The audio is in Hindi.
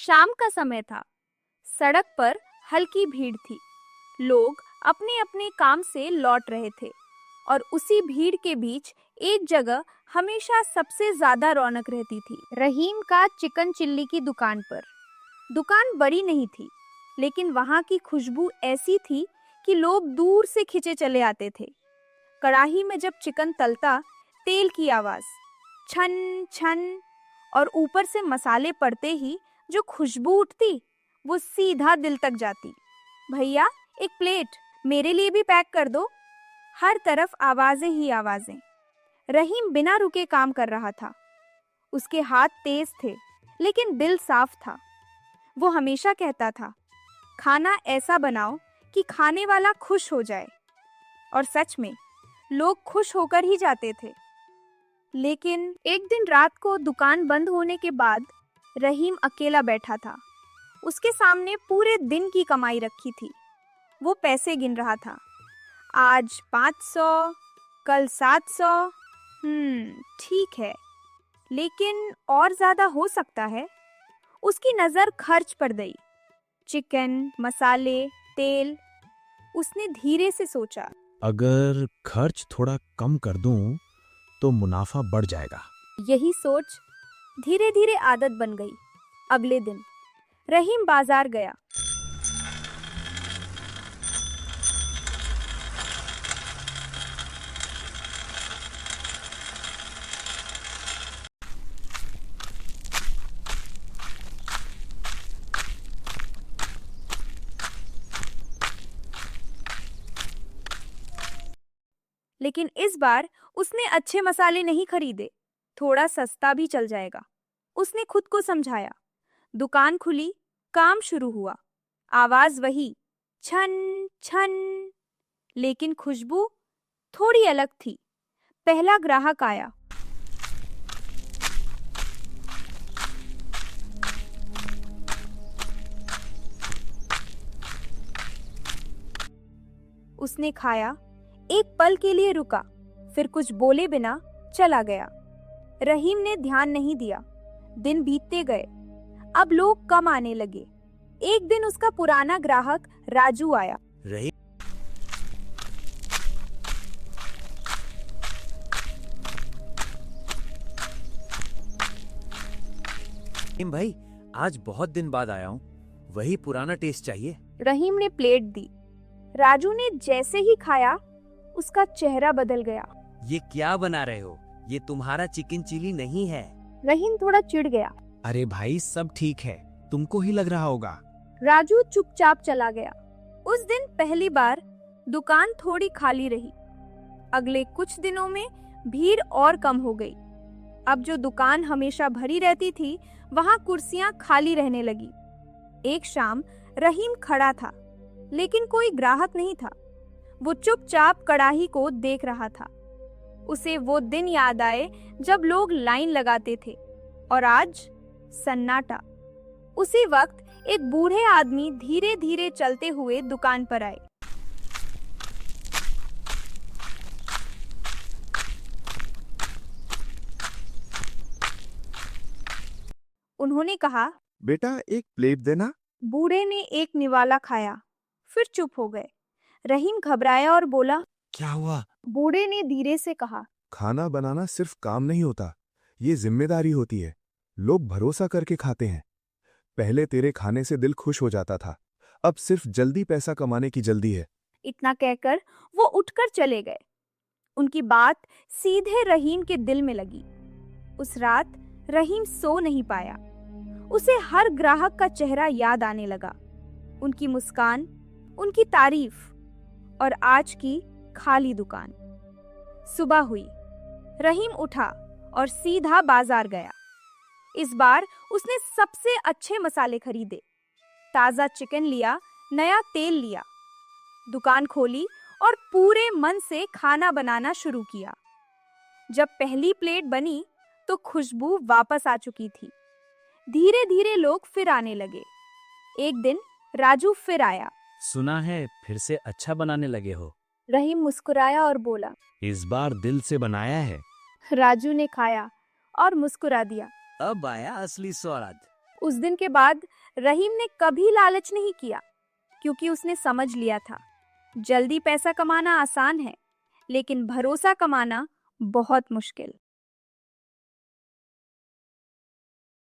शाम का समय था। सड़क पर हल्की भीड़ थी। लोग अपने अपने काम से लौट रहे थे और उसी भीड़ के बीच एक जगह हमेशा सबसे ज्यादा रौनक रहती थी, रहीम का चिकन चिल्ली की दुकान पर। दुकान बड़ी नहीं थी, लेकिन वहां की खुशबू ऐसी थी कि लोग दूर से खिंचे चले आते थे। कढ़ाई में जब चिकन तलता, तेल की आवाज, छन छन, और ऊपर से मसाले पड़ते ही जो खुशबू उठती, वो सीधा दिल तक जाती। भैया, एक प्लेट मेरे लिए भी पैक कर दो। हर तरफ आवाजें ही आवाजें। रहीम बिना रुके काम कर रहा था। उसके हाथ तेज थे, लेकिन दिल साफ था। वो हमेशा कहता था, खाना ऐसा बनाओ कि खाने वाला खुश हो जाए। और सच में लोग खुश होकर ही जाते थे। लेकिन एक दिन रात को दुकान बंद होने के बाद रहीम अकेला बैठा था। उसके सामने पूरे दिन की कमाई रखी थी। वो पैसे गिन रहा था। आज 500, कल 700। ठीक है, लेकिन और ज्यादा हो सकता है। उसकी नजर खर्च पर गई। चिकन, मसाले, तेल। उसने धीरे से सोचा, अगर खर्च थोड़ा कम कर दूं तो मुनाफा बढ़ जाएगा। यही सोच धीरे धीरे आदत बन गई। अगले दिन रहीम बाजार गया। लेकिन इस बार उसने अच्छे मसाले नहीं खरीदे। थोड़ा सस्ता भी चल जाएगा, उसने खुद को समझाया। दुकान खुली, काम शुरू हुआ। आवाज वही, छन छन, लेकिन खुशबू थोड़ी अलग थी। पहला ग्राहक आया। उसने खाया, एक पल के लिए रुका, फिर कुछ बोले बिना चला गया। रहीम ने ध्यान नहीं दिया। दिन बीतते गए। अब लोग कम आने लगे। एक दिन उसका पुराना ग्राहक राजू आया। रहीम भाई, आज बहुत दिन बाद आया हूँ। वही पुराना टेस्ट चाहिए। रहीम ने प्लेट दी। राजू ने जैसे ही खाया, उसका चेहरा बदल गया। ये क्या बना रहे हो? ये तुम्हारा चिकन चिली नहीं है। रहीम थोड़ा चिढ़ गया। अरे भाई, सब ठीक है, तुमको ही लग रहा होगा। राजू चुपचाप चला गया। उस दिन पहली बार दुकान थोड़ी खाली रही। अगले कुछ दिनों में भीड़ और कम हो गई। अब जो दुकान हमेशा भरी रहती थी, वहां कुर्सियां खाली रहने लगी। एक शाम रहीम खड़ा था, लेकिन कोई ग्राहक नहीं था। वो चुपचाप कढ़ाई को देख रहा था। उसे वो दिन याद आए जब लोग लाइन लगाते थे, और आज सन्नाटा। उसी वक्त एक बूढ़े आदमी धीरे धीरे चलते हुए दुकान पर आए। उन्होंने कहा, बेटा, एक प्लेट देना। बूढ़े ने एक निवाला खाया, फिर चुप हो गए। रहीम घबराया और बोला, क्या हुआ? बूढ़े ने धीरे से कहा, खाना बनाना सिर्फ काम नहीं होता, ये जिम्मेदारी होती है। लोग भरोसा करके खाते हैं। पहले तेरे खाने से दिल खुश हो जाता था, अब सिर्फ जल्दी पैसा कमाने की जल्दी है। इतना कहकर वो उठकर चले गए। उनकी बात सीधे रहीम के दिल में लगी। उस रात रहीम सो नहीं पाया। उसे हर ग्राहक का चेहरा याद आने लगा, उनकी मुस्कान, उनकी तारीफ, और आज की खाली दुकान। सुबह हुई। रहीम उठा और सीधा बाजार गया। इस बार उसने सबसे अच्छे मसाले खरीदे, ताजा चिकन लिया, नया तेल लिया, दुकान खोली और पूरे मन से खाना बनाना शुरू किया। जब पहली प्लेट बनी तो खुशबू वापस आ चुकी थी। धीरे धीरे लोग फिर आने लगे। एक दिन राजू फिर आया। सुना है फिर से अच्छा बनाने लगे हो। रहीम मुस्कुराया और बोला, इस बार दिल से बनाया है। राजू ने खाया और मुस्कुरा दिया। अब आया असली स्वाद। उस दिन के बाद रहीम ने कभी लालच नहीं किया, क्योंकि उसने समझ लिया था जल्दी पैसा कमाना आसान है, लेकिन भरोसा कमाना बहुत मुश्किल।